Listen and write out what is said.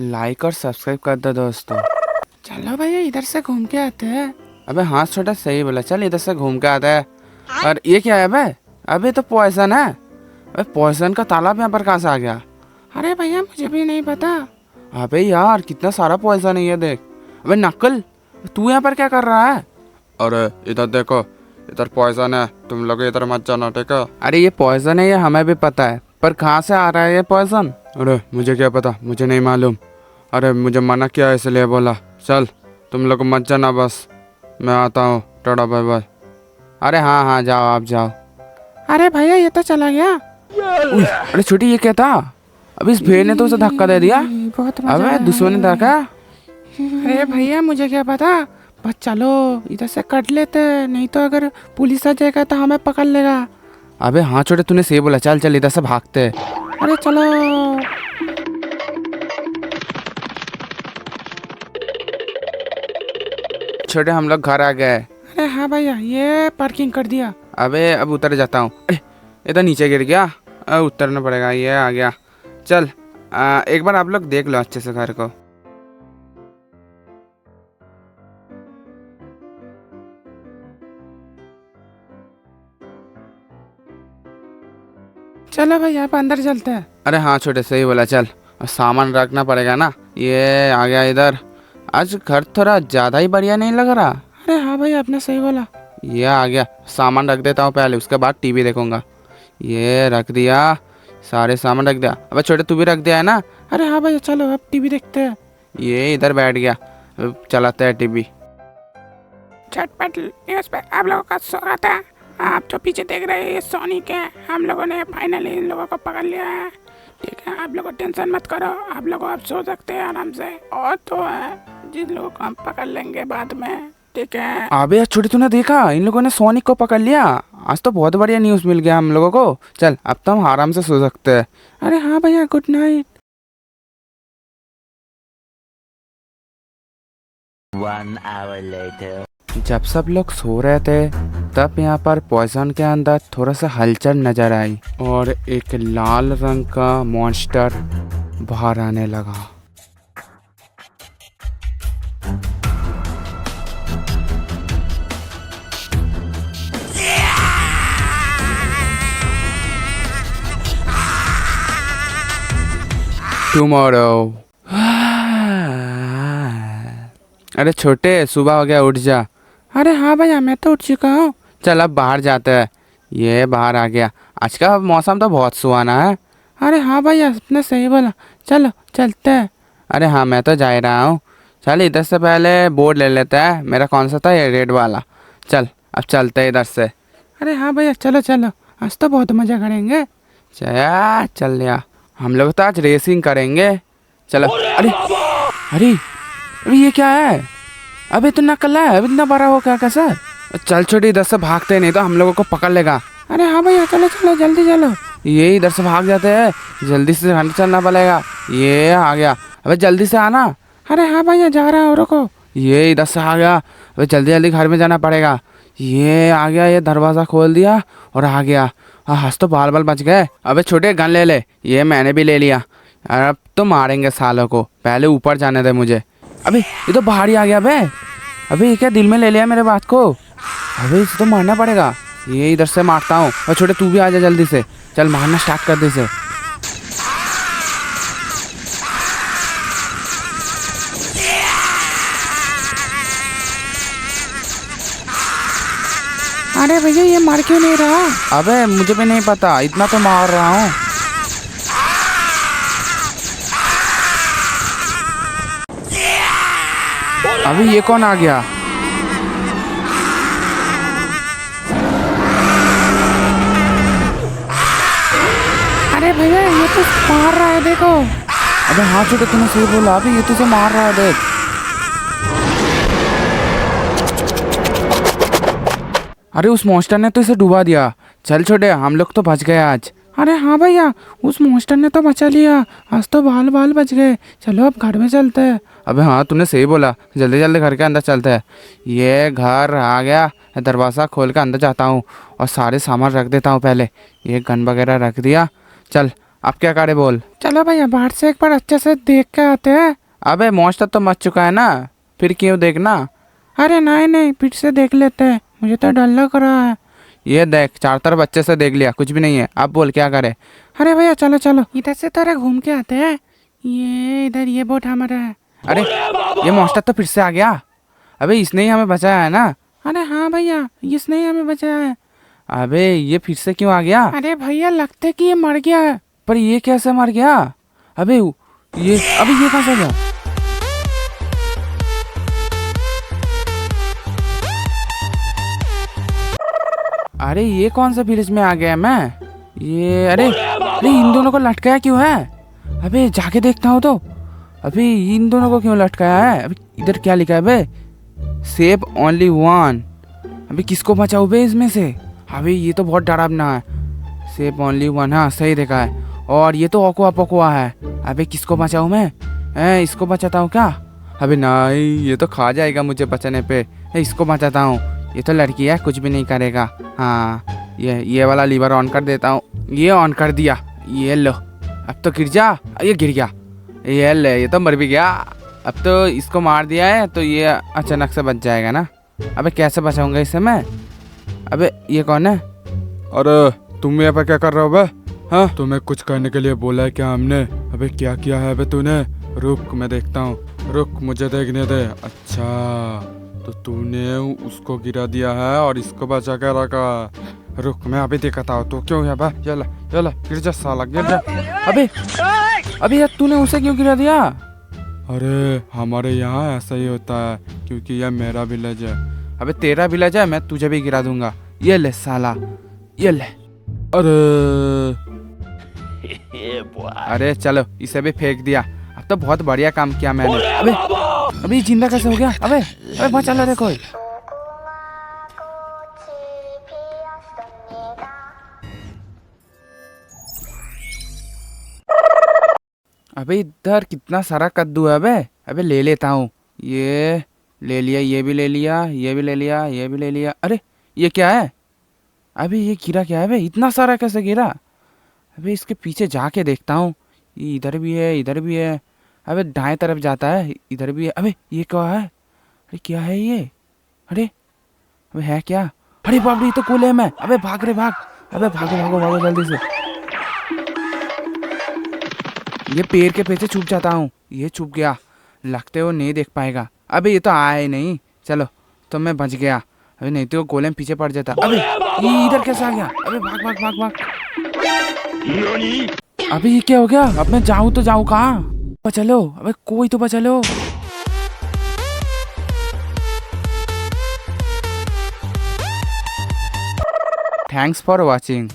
Like और subscribe कर दो दोस्तों। चलो भैया इधर से घूम के आते हैं। अबे हाँ छोटा सही बोला, चल इधर से घूम के आते हैं। और ये क्या है अबे? अबे तो पॉइजन है। अबे पॉइजन का तालाब यहाँ पर कहाँ से आ गया? अरे भैया मुझे भी नहीं पता। अबे यार कितना सारा पॉइजन है ये देख। अबे नकल, तू यहाँ पर क्या कर रहा है? अरे इधर देखो, इधर पॉइजन है, तुम लोग इधर मत जाना ठीक है। अरे ये पॉइजन है ये हमें भी पता है, पर कहाँ से आ रहा है ये पॉइजन? अरे मुझे क्या पता, मुझे नहीं मालूम। अरे मुझे मना किया इसलिए बोला। चल तुम लोग मत जाना, बस मैं आता हूँ, टाटा बाय बाय। अरे हाँ हाँ जाओ आप जाओ। अरे भैया ये तो चला गया। अरे छोटी ये क्या था? अभी इस भेड़ ने तो उसे धक्का दे दिया। अबे दुश्मन ने धक्का। अरे भैया मुझे क्या पता, बस चलो इधर से कट लेते हैं, नहीं तो अगर पुलिस आ जाएगा तो हमें पकड़ लेगा। अबे हाँ छोटे तूने सही बोला, चल चल इधर से भागते। अरे चलो। छोटे हम लोग घर आ गए। अरे हाँ भैया ये पार्किंग कर दिया। अबे अब उतर जाता हूँ। इधर नीचे गिर गया, उतरना पड़ेगा। ये आ गया। चल एक बार आप लोग देख लो अच्छे से घर को। चलो भाई यहाँ पे अंदर चलते हैं। अरे हाँ छोटे सही बोला, चल सामान रखना पड़ेगा ना। ये आ गया इधर। आज घर थोड़ा ज्यादा ही बढ़िया नहीं लग रहा। अरे हाँ भाई आपने सही बोला। ये आ गया, सामान रख देता हूँ पहले, उसके बाद टीवी देखूंगा। ये रख दिया, सारे सामान रख दिया। अबे छोटे तू भी रख दिया है ना? अरे हाँ भाई चलो अब टीवी देखते हैं। ये इधर बैठ गया, अब चलाते हैं टीवी। झटपट न्यूज़ पे आप लोगों का स्वागत है। आप जो पीछे देख रहे हैं ये सोनिक है। हम लोगों ने फाइनली इन लोगों को पकड़ लिया है। ठीक है आप लोगों टेंशन मत करो, आप लोगों आप सो सकते हैं आराम से। और तो है जिन लोगों को हम पकड़ लेंगे बाद में, ठीक है। अबे छोटे तूने देखा इन लोगों ने सोनिक को पकड़ लिया। आज तो बहुत बढ़िया न्यूज़ मिल गया हम लोगों को। चल अब तो हम आराम से सो सकते हैं। अरे हाँ भैया गुड नाइट। 1 hour later. जब सब लोग सो रहे थे तब यहाँ पर पॉइजन के अंदर थोड़ा सा हलचल नजर आई और एक लाल रंग का मॉन्स्टर बाहर आने लगा। टुमारो। अरे छोटे सुबह हो गया, उठ जा। अरे हाँ भैया मैं तो उठ चुका हूँ। चल अब बाहर जाते हैं। ये बाहर आ गया। आज का मौसम तो बहुत सुहाना है। अरे हाँ भैया आपने सही बोला, चलो चलते हैं। अरे हाँ मैं तो जा ही रहा हूँ। चल इधर से पहले बोर्ड ले लेते हैं। मेरा कौन सा था? ये रेड वाला। चल अब चलते हैं इधर से। अरे हाँ भैया चलो चलो, आज तो बहुत मज़ा करेंगे। चल लिया, हम लोग तो आज रेसिंग करेंगे। चलो। अरे अरे अरे ये क्या है? अबे तू नकल है, अभी इतना बड़ा हो क्या कैसे? चल छोटी इधर से भागते, नहीं तो हम लोगों को पकड़ लेगा। अरे हाँ भैया चलो चलो जल्दी चलो। ये इधर से भाग जाते हैं, जल्दी से हमें चलना पड़ेगा। ये आ गया, अबे जल्दी से आना। अरे हाँ भैया जा रहा हूँ रुको। ये इधर से आ गया, अबे जल्दी जल्दी घर में जाना पड़ेगा। ये आ गया, ये दरवाज़ा खोल दिया और आ गया। हंस तो बाल बाल बच गए। अबे छोटे गन ले ले। ये मैंने भी ले लिया। अब तो मारेंगे सालों को, पहले ऊपर जाने दे मुझे। अबे ये तो बाहर ही आ गया। अबे ये क्या दिल में ले लिया मेरे बात को? अबे इसे तो मारना पड़ेगा। ये इधर से मारता हूँ। और छोटे तू भी आ जा जल्दी से, चल मारना स्टार्ट कर दे इसे। अरे भैया ये मार क्यों नहीं रहा? अबे मुझे भी नहीं पता, इतना तो मार रहा हूँ। अभी ये कौन आ गया? अरे भैया ये तो मार रहा है देखो। अबे हाँ छोटे तूने सही बोला, अभी ये तुझे मार रहा है देख। अरे उस मॉन्स्टर ने तो इसे डुबा दिया। चल छोटे हम लोग तो बच गए आज। अरे हाँ भैया उस मॉन्स्टर ने तो बचा लिया, आज तो बाल बाल बच गए। चलो अब घर में चलते हैं। अबे हाँ तूने सही बोला, जल्दी जल्दी घर के अंदर चलते हैं। ये घर आ गया, दरवाज़ा खोल के अंदर जाता हूँ और सारे सामान रख देता हूँ पहले। ये गन वगैरह रख दिया। चल आप क्या करे बोल। चलो भैया बाहर से एक बार अच्छे से देख के आते हैं। अबे मौसम तो मच चुका है ना, फिर क्यों देखना। अरे नहीं नहीं, फिर से देख लेते हैं, मुझे तो डर लग रहा है। ये देख, चार तरफ अच्छे से देख लिया, कुछ भी नहीं है। अब बोल क्या करे। अरे भैया चलो चलो, इधर से थोड़ा घूम के आते हैं। ये इधर ये बोट हमारा है। अरे ये मौसम तो फिर से आ गया। अबे इसने ही हमें बचाया है ना। अरे हाँ भैया, इसने ही हमें बचाया है। अबे ये फिर से क्यों आ गया। अरे भैया लगता है कि ये मर गया है। पर ये कैसे मर गया। अबे ये कहाँ से गया। अरे ये कौन सा विलेज में आ गया मैं। ये अरे इन दोनों को लटकाया क्यों है। अबे जाके देखता हूँ तो। अबे इन दोनों को क्यों लटकाया है। अबे इधर क्या लिखा है बे, सेव ओनली वन। अबे किसको बचाऊं बे इसमें से। अबे ये तो बहुत डरावना है। सेव ओनली वन, हाँ सही देखा है। और ये तो अकुआ पकुआ है। अबे किसको बचाऊं मैं। इसको बचाता हूँ क्या। अबे नहीं, ये तो खा जाएगा मुझे बचाने पे। इसको बचाता हूँ, ये तो लड़की है, कुछ भी नहीं करेगा। हाँ ये वाला लीवर ऑन कर देता हूँ। ये ऑन कर दिया। ये लो, अब तो गिर जा। ये गिर गया। ये ले, ये तो मर भी गया। अब तो इसको मार दिया है तो ये अचानक से बच जाएगा ना। अबे कैसे बचाऊंगा इसे मैं। अबे ये कौन है। अरे तुम यहाँ पर क्या कर रहे हो बे। हाँ तुम्हें कुछ करने के लिए बोला है क्या हमने। अबे क्या किया है बे तूने। रुक मैं देखता हूँ, रुक मुझे देखने दे। अच्छा तो तूने उसको गिरा दिया है और इसको बचा के रखा। रुक मैं अभी दिखाता हूँ तो क्यों है बे। चला चला गिर जा साला गिर जा। अबे यार तूने उसे क्यों गिरा दिया। अरे हमारे यहाँ ऐसा ही होता है क्योंकि यह मेरा विलेज है। अबे तेरा विलेज है, मैं तुझे भी गिरा दूंगा। ये ले साला, ये ले। अरे Yeah, boy. अरे चलो इसे भी फेंक दिया। अब तो बहुत बढ़िया काम किया मैंने। अबे ये जिंदा कैसे हो गया। अबे बचा लो रे कोई। अबे इधर कितना सारा कद्दू है। अबे ले लेता हूँ। ये ले लिया, ये भी ले लिया, ये भी ले लिया, ये भी ले लिया। अरे ये क्या है। अबे ये गिरा क्या है बे, इतना सारा कैसे गिरा। अबे इसके पीछे जाके देखता हूँ। ये इधर भी है, इधर भी है। अबे दाएं तरफ जाता है, इधर भी है। अबे ये क्या है। अरे क्या है ये। अरे अबे है क्या। अरे बाप रे ये तो कूले में। अबे भाग रे भाग। अबे भागो भागो भागो जल्दी से। ये पेड़ के पीछे छुप जाता हूँ। ये छुप गया, लगते वो नहीं देख पाएगा। अबे ये तो आया ही नहीं। चलो तो मैं बच गया। अबे नहीं तो गोले में पीछे पड़ जाता। अबे ये इधर कैसे आ गया। अबे भाग भाग भाग भाग। अबे ये क्या हो गया। अब मैं जाऊँ तो जाऊँ कहाँ। बचा लो, अबे कोई तो बचा लो। Thanks for watching.